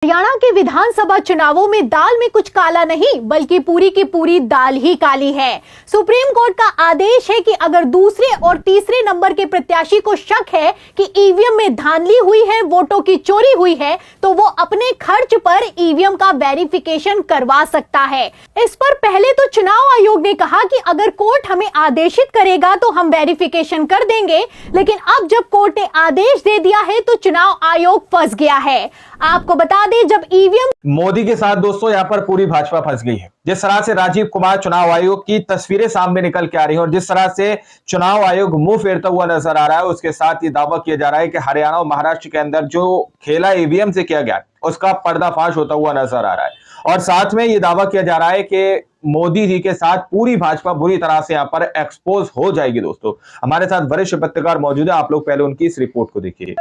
हरियाणा के विधानसभा चुनावों में दाल में कुछ काला नहीं बल्कि पूरी की पूरी दाल ही काली है। सुप्रीम कोर्ट का आदेश है कि अगर दूसरे और तीसरे नंबर के प्रत्याशी को शक है कि ईवीएम में धांधली हुई है, वोटों की चोरी हुई है, तो वो अपने खर्च पर ईवीएम का वेरिफिकेशन करवा सकता है। इस पर पहले तो चुनाव आयोग ने कहा कि अगर कोर्ट हमें आदेशित करेगा तो हम वेरिफिकेशन कर देंगे, लेकिन अब जब कोर्ट ने आदेश दे दिया है तो चुनाव आयोग फंस गया है। आपको बता दें, जब ईवीएम मोदी के साथ दोस्तों यहाँ पर पूरी भाजपा फंस गई है। जिस तरह से राजीव कुमार चुनाव आयोग की तस्वीरें सामने निकल के आ रही हैं और जिस तरह से चुनाव आयोग मुंह फेरता हुआ नजर आ रहा है, उसके साथ ये दावा किया जा रहा है कि हरियाणा और महाराष्ट्र के अंदर जो खेला ईवीएम से किया गया उसका पर्दाफाश होता हुआ नजर आ रहा है। और साथ में ये दावा किया जा रहा है कि मोदी जी के साथ पूरी भाजपा बुरी तरह से यहाँ पर एक्सपोज हो जाएगी। दोस्तों, हमारे साथ वरिष्ठ पत्रकार मौजूद है, आप लोग पहले उनकी इस रिपोर्ट को देखिए।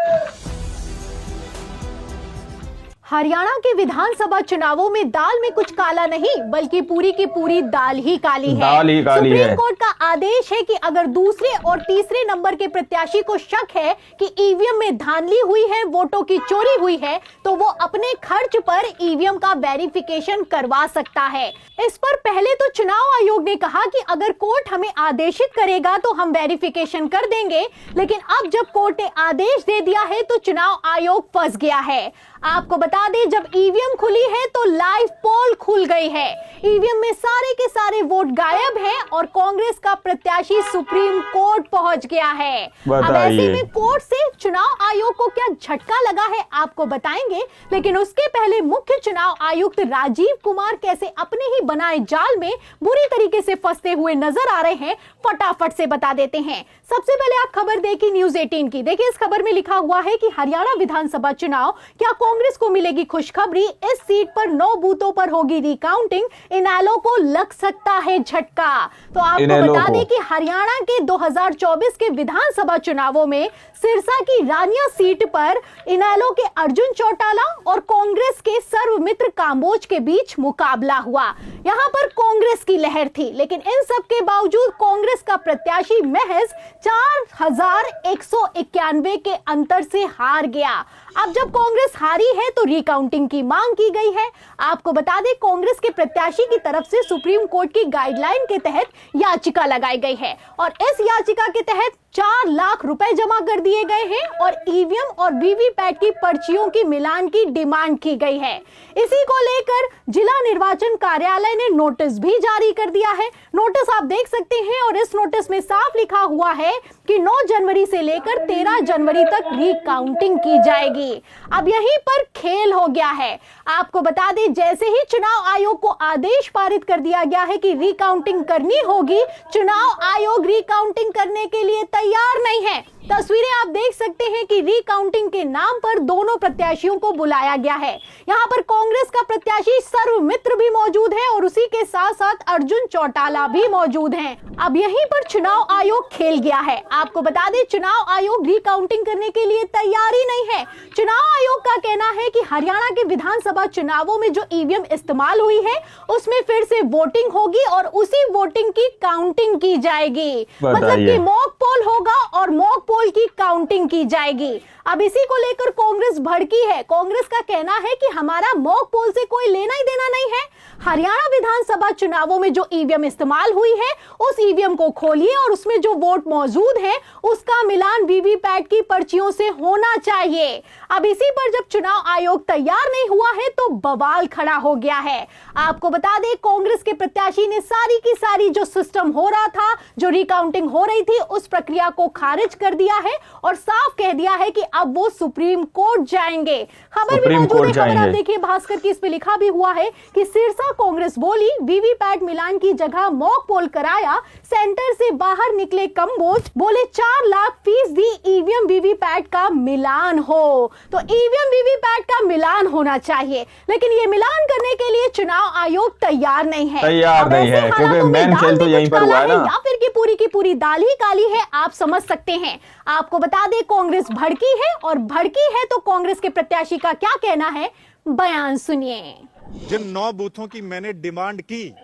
हरियाणा के विधानसभा चुनावों में दाल में कुछ काला नहीं बल्कि पूरी की पूरी दाल ही काली है। सुप्रीम कोर्ट का आदेश है कि अगर दूसरे और तीसरे नंबर के प्रत्याशी को शक है कि ईवीएम में धांधली हुई है, वोटों की चोरी हुई है, तो वो अपने खर्च पर ईवीएम का वेरिफिकेशन करवा सकता है। इस पर पहले तो चुनाव आयोग ने कहा कि अगर कोर्ट हमें आदेशित करेगा तो हम वेरिफिकेशन कर देंगे, लेकिन अब जब कोर्ट ने आदेश दे दिया है तो चुनाव आयोग फंस गया है। आपको बता दें, जब ईवीएम खुली है तो लाइव पोल खुल गई है। ईवीएम में सारे के सारे वोट गायब हैं और कांग्रेस का प्रत्याशी सुप्रीम कोर्ट पहुंच गया है। अब ऐसे में कोर्ट से चुनाव आयोग को क्या झटका लगा है आपको बताएंगे, लेकिन उसके पहले मुख्य चुनाव आयुक्त राजीव कुमार कैसे अपने ही बनाए जाल में बुरी तरीके से फंसते हुए नजर आ रहे हैं, फटाफट से बता देते हैं। सबसे पहले आप खबर देखिए न्यूज 18 की। देखिए, इस खबर में लिखा हुआ है कि हरियाणा विधानसभा चुनाव, क्या कांग्रेस को मिलेगी खुशखबरी, इस सीट पर 9 बूथों पर होगी रिकाउंटिंग, इनेलो को लग सकता है झटका। तो आपको बता दें कि हरियाणा के 2024 के विधानसभा चुनावों में सिरसा की रानिया सीट पर इनेलो के अर्जुन चौटाला और कांग्रेस के सर्वमित्र कांबोज के बीच मुकाबला हुआ। यहां पर कांग्रेस की लहर थी, लेकिन इन सब के बावजूद कांग्रेस का प्रत्याशी महज 4191 के अंतर से हार गया। अब जब कांग्रेस हारी है तो रिकाउंटिंग की मांग की गई है। आपको बता दें, कांग्रेस के प्रत्याशी की तरफ से सुप्रीम कोर्ट की गाइडलाइन के तहत याचिका लगाई गई है और इस याचिका के तहत 4 लाख रुपए जमा कर दिए गए हैं और ईवीएम और वीवीपैट की पर्चियों की मिलान की डिमांड की गई है। इसी को लेकर जिला निर्वाचन कार्यालय ने नोटिस भी जारी कर दिया है। नोटिस आप देख सकते हैं और इस नोटिस में साफ लिखा हुआ है कि 9 जनवरी से लेकर 13 जनवरी तक रिकाउंटिंग की जाएगी। अब यहीं पर खेल हो गया है। आपको बता दें, जैसे ही चुनाव आयोग को आदेश पारित कर दिया गया है कि रिकाउंटिंग करनी होगी, चुनाव आयोग रिकाउंटिंग करने के लिए तैयार नहीं है। तस्वीरें आप देख सकते हैं कि रिकाउंटिंग के नाम पर दोनों प्रत्याशियों को बुलाया गया है। यहाँ पर कांग्रेस का प्रत्याशी सर्वमित्र भी मौजूद है और उसी के साथ साथ अर्जुन चौटाला भी मौजूद हैं। अब यहीं पर चुनाव आयोग खेल गया है। आपको बता दें, चुनाव आयोग रिकाउंटिंग करने के लिए तैयार ही नहीं है। चुनाव आयोग का कहना है कि हरियाणा के विधानसभा चुनावों में जो ईवीएम इस्तेमाल हुई है उसमें फिर से वोटिंग होगी और उसी वोटिंग की काउंटिंग की जाएगी। मतलब कि मॉक पोल होगा और मॉक पोल की काउंटिंग की जाएगी। अब इसी को लेकर कांग्रेस भड़की है। कांग्रेस का कहना है कि हमारा मॉक पोल से कोई लेना ही देना नहीं है। हरियाणा विधानसभा चुनावों में जो ईवीएम इस्तेमाल हुई है उस ईवीएम को खोलिए और उसमें जो वोट मौजूद है उसका मिलान वीवीपैट की पर्चियों से होना चाहिए। अब इसी पर जब चुनाव आयोग तैयार नहीं हुआ है तो बवाल खड़ा हो गया है। आपको बता दें, कांग्रेस के प्रत्याशी ने सारी की सारी जो सिस्टम हो रहा था, जो रिकाउंटिंग हो रही थी, उस प्रक्रिया को खारिज कर दिया है और साफ कह दिया है कि अब वो सुप्रीम कोर्ट जाएंगे। खबर भी मौजूद है, खबर आप देखिए भास्कर की, इस पे लिखा भी हुआ है कि सिरसा कांग्रेस बोली, वीवीपैट मिलान की जगह मॉक पोल कराया, सेंटर से बाहर निकले कंबोज, बोले 4 लाख फीसदी ईवीएम वीवीपैट का मिलान हो। तो ईवीएम वीवीपैट का मिलान होना चाहिए, लेकिन ये मिलान करने के लिए चुनाव आयोग तैयार नहीं है। क्योंकि मेन खेल तो यहीं पर हुआ है ना। या फिर की पूरी दाल ही काली है, आप समझ सकते हैं। आपको बता दें, कांग्रेस भड़की है और भड़की है तो कांग्रेस के प्रत्याशी का क्या कहना है, बयान सुनिए। जिन 9 बूथों की मैंने डिमांड की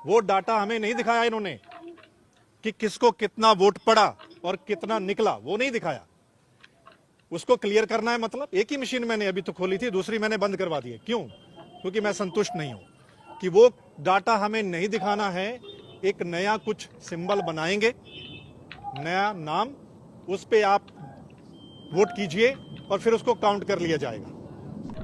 वो डाटा हमें नहीं दिखाया इन्होंने कि किसको कितना वोट पड़ा और कितना निकला, वो नहीं दिखाया। उसको क्लियर करना है। मतलब एक ही मशीन मैंने अभी तो खोली थी, दूसरी मैंने बंद करवा दी है। क्यों? क्योंकि मैं संतुष्ट नहीं हूं कि वो डाटा हमें नहीं दिखाना है। एक नया कुछ सिंबल बनाएंगे, नया नाम, उस पे आप वोट कीजिए और फिर उसको काउंट कर लिया जाएगा।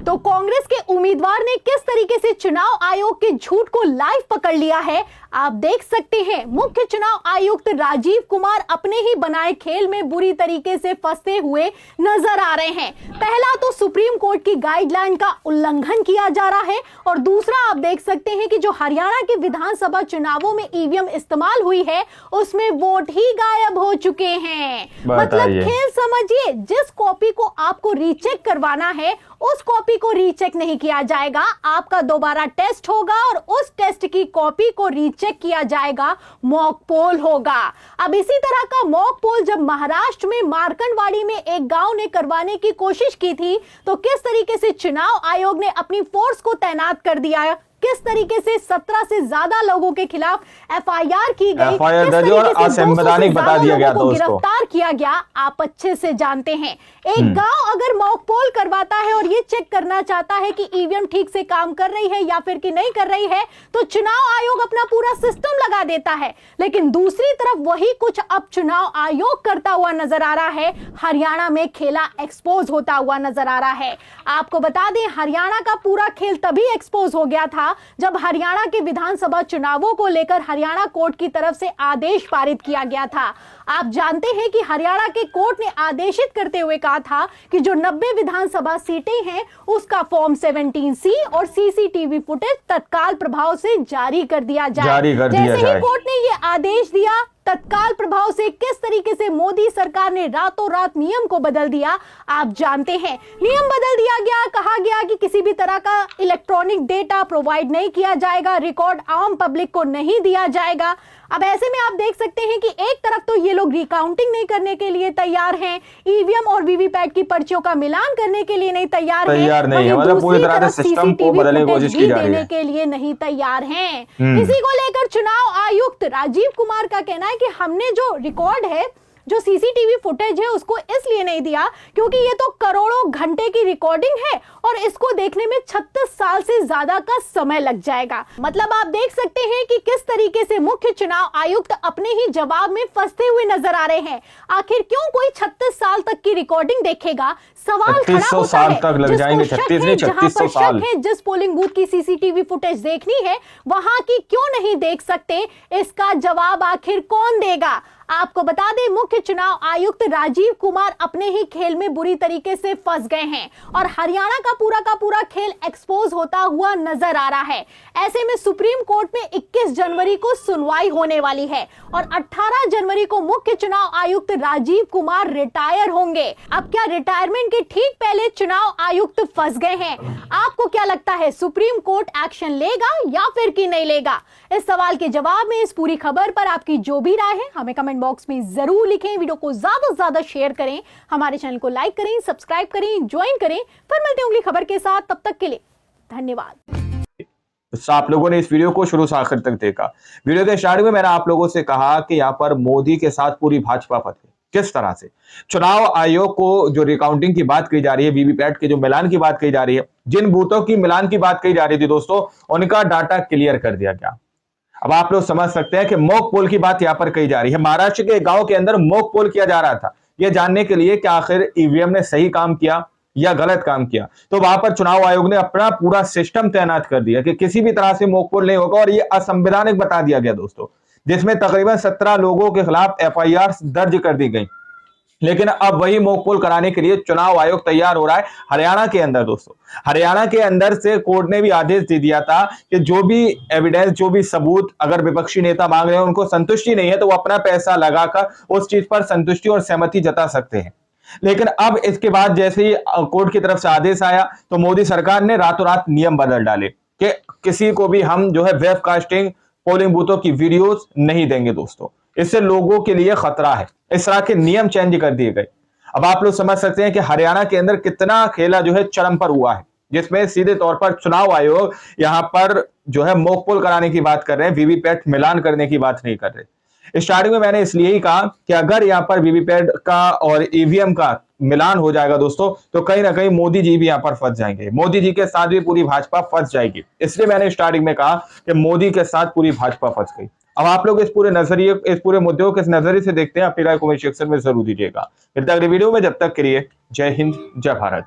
तो कांग्रेस के उम्मीदवार ने किस तरीके से चुनाव आयोग के झूठ को लाइव पकड़ लिया है, आप देख सकते हैं। मुख्य चुनाव आयुक्त राजीव कुमार अपने ही बनाए खेल में बुरी तरीके से फंसते हुए नजर आ रहे हैं। पहला तो सुप्रीम कोर्ट की गाइडलाइन का उल्लंघन किया जा रहा है, और दूसरा आप देख सकते हैं कि जो हरियाणा के विधानसभा चुनावों में ईवीएम इस्तेमाल हुई है उसमें वोट ही गायब हो चुके हैं। मतलब खेल समझिए, जिस कॉपी को आपको रीचेक करवाना है उस कॉपी को रीचेक नहीं किया जाएगा, आपका दोबारा टेस्ट होगा और उस टेस्ट की कॉपी को रीचेक किया जाएगा, मॉक पोल होगा। अब इसी तरह का मॉक पोल जब महाराष्ट्र में मार्कंडवाड़ी में एक गांव ने करवाने की कोशिश की थी, तो किस तरीके से चुनाव आयोग ने अपनी फोर्स को तैनात कर दिया, किस तरीके से 17 से ज्यादा लोगों के खिलाफ एफआईआर की गई, एफआईआर दर्ज और असंवैधानिक बता दिया गया था, गिरफ्तार किया गया, आप अच्छे से जानते हैं। एक गांव अगर मॉक पोल करवाता है और ये चेक करना चाहता है कि ईवीएम ठीक से काम कर रही है या फिर कि नहीं कर रही है, तो चुनाव आयोग अपना पूरा सिस्टम लगा देता है। लेकिन दूसरी तरफ वही कुछ अब चुनाव आयोग करता हुआ नजर आ रहा है। हरियाणा में खेला एक्सपोज होता हुआ नजर आ रहा है। आपको बता दें, हरियाणा का पूरा खेल तभी एक्सपोज हो गया था जब हरियाणा के विधानसभा चुनावों को लेकर हरियाणा कोर्ट की तरफ से आदेश पारित किया गया था। आप जानते हैं कि हरियाणा के कोर्ट ने आदेशित करते हुए कहा था कि जो 90 विधानसभा सीटें हैं उसका फॉर्म 17C और सीसीटीवी फुटेज तत्काल प्रभाव से जारी कर दिया जाए। जैसे ही कोर्ट ने यह आदेश दिया, तत्काल प्रभाव से किस तरीके से मोदी सरकार ने रातों रात नियम को बदल दिया, आप जानते हैं। नियम बदल दिया गया, कहा गया कि किसी भी तरह का इलेक्ट्रॉनिक डेटा प्रोवाइड नहीं किया जाएगा, रिकॉर्ड आम पब्लिक को नहीं दिया जाएगा। अब ऐसे में आप देख सकते हैं कि एक तरफ तो ये लोग रिकाउंटिंग नहीं करने के लिए तैयार हैं, ईवीएम और वीवीपैट की पर्चियों का मिलान करने के लिए नहीं तैयार हैं, मतलब पूरी तरह से सिस्टम को बदलने की कोशिश की जा रही है, के लिए नहीं तैयार हैं। इसी को लेकर चुनाव आयुक्त राजीव कुमार का कहना है कि हमने जो रिकॉर्ड है, जो सीसीटीवी फुटेज है, उसको इसलिए नहीं दिया क्योंकि ये तो करोड़ों घंटे की रिकॉर्डिंग है और इसको देखने में 36 साल से ज्यादा का समय लग जाएगा। मतलब आप देख सकते हैं कि किस तरीके से मुख्य चुनाव आयुक्त अपने ही जवाब में फंसते हुए नजर आ रहे हैं। आखिर क्यों कोई 36 साल तक की रिकॉर्डिंग देखेगा? सवाल खड़ा होता है। तक लग जाएंगे, 3600 साल। जिस पोलिंग बूथ की सीसीटीवी फुटेज देखनी है वहां की क्यों नहीं देख सकते? इसका जवाब आखिर कौन देगा? आपको बता दें, मुख्य चुनाव आयुक्त राजीव कुमार अपने ही खेल में बुरी तरीके से फंस गए हैं और हरियाणा का पूरा खेल एक्सपोज होता हुआ नजर आ रहा है। ऐसे में सुप्रीम कोर्ट में 21 जनवरी को सुनवाई होने वाली है और 18 जनवरी को मुख्य चुनाव आयुक्त राजीव कुमार रिटायर होंगे। अब क्या रिटायरमेंट के ठीक पहले चुनाव आयुक्त फंस गए हैं? आपको क्या लगता है, सुप्रीम कोर्ट एक्शन लेगा या फिर कि नहीं लेगा? इस सवाल के जवाब में इस पूरी खबर पर आपकी जो भी राय है हमें कमेंट बॉक्स में जरूर लिखें। वीडियो को ज्यादा से ज्यादा शेयर करें, हमारे चैनल को लाइक करें, सब्सक्राइब करें, ज्वाइन करें। फिर मिलते हैं अगली खबर के साथ, तब तक के लिए धन्यवाद। आप लोगों ने इस वीडियो को शुरू से आखिर तक देखा। वीडियो के स्टार्ट में मैंने आप लोगों से कहा कि यहाँ पर मोदी के साथ पूरी भाजपा फंस गई। किस तरह से चुनाव आयोग को जो रिकाउंटिंग की बात की जा रही है, वीवीपैट के जो मिलान की बात की जा रही है, जिन बूथों की मिलान की बात की जा रही थी दोस्तों, उनका डाटा क्लियर कर दिया गया। अब आप लोग समझ सकते हैं कि मॉक पोल की बात यहां पर कही जा रही है। महाराष्ट्र के गांव के अंदर मॉक पोल किया जा रहा था, यह जानने के लिए कि आखिर ईवीएम ने सही काम किया या गलत काम किया। तो वहां पर चुनाव आयोग ने अपना पूरा सिस्टम तैनात कर दिया कि किसी भी तरह से मॉक पोल नहीं होगा और यह असंवैधानिक बता दिया गया दोस्तों, जिसमें तकरीबन 17 लोगों के खिलाफ एफआईआर दर्ज कर दी गई। लेकिन अब वही मॉक पोल कराने के लिए चुनाव आयोग तैयार हो रहा है हरियाणा के अंदर दोस्तों। हरियाणा के अंदर से कोर्ट ने भी आदेश दे दिया था कि जो भी एविडेंस, जो भी सबूत अगर विपक्षी नेता मांग रहे हैं, उनको संतुष्टि नहीं है तो वो अपना पैसा लगाकर उस चीज पर संतुष्टि और सहमति जता सकते हैं। लेकिन अब इसके बाद जैसे ही कोर्ट की तरफ से आदेश आया तो मोदी सरकार ने रातों रात नियम बदल डाले कि किसी को भी हम जो है वेबकास्टिंग पोलिंग बूथों की वीडियोस नहीं देंगे दोस्तों। इससे लोगों के लिए खतरा है। इस तरह के नियम चेंज कर दिए गए। अब आप लोग समझ सकते हैं कि हरियाणा के अंदर कितना खेला जो है चरम पर हुआ है, जिसमें सीधे तौर पर चुनाव आयोग यहां पर जो है मॉक पोल कराने की बात कर रहे हैं, वीवीपैट मिलान करने की बात नहीं कर रहे। स्टार्टिंग में मैंने इसलिए ही कहा कि अगर यहाँ पर वीवीपैट का और ईवीएम का मिलान हो जाएगा दोस्तों, तो कहीं ना कहीं मोदी जी भी यहाँ पर फंस जाएंगे, मोदी जी के साथ भी पूरी भाजपा फंस जाएगी। इसलिए मैंने स्टार्टिंग में कहा कि मोदी के साथ पूरी भाजपा फंस गई। अब आप लोग इस पूरे मुद्दे को किस नजरिए से देखते हैं, अपनी राय कमेंट सेक्शन में जरूर दीजिएगा। फिर तक अगली वीडियो में, जब तक के लिए जय हिंद, जय भारत।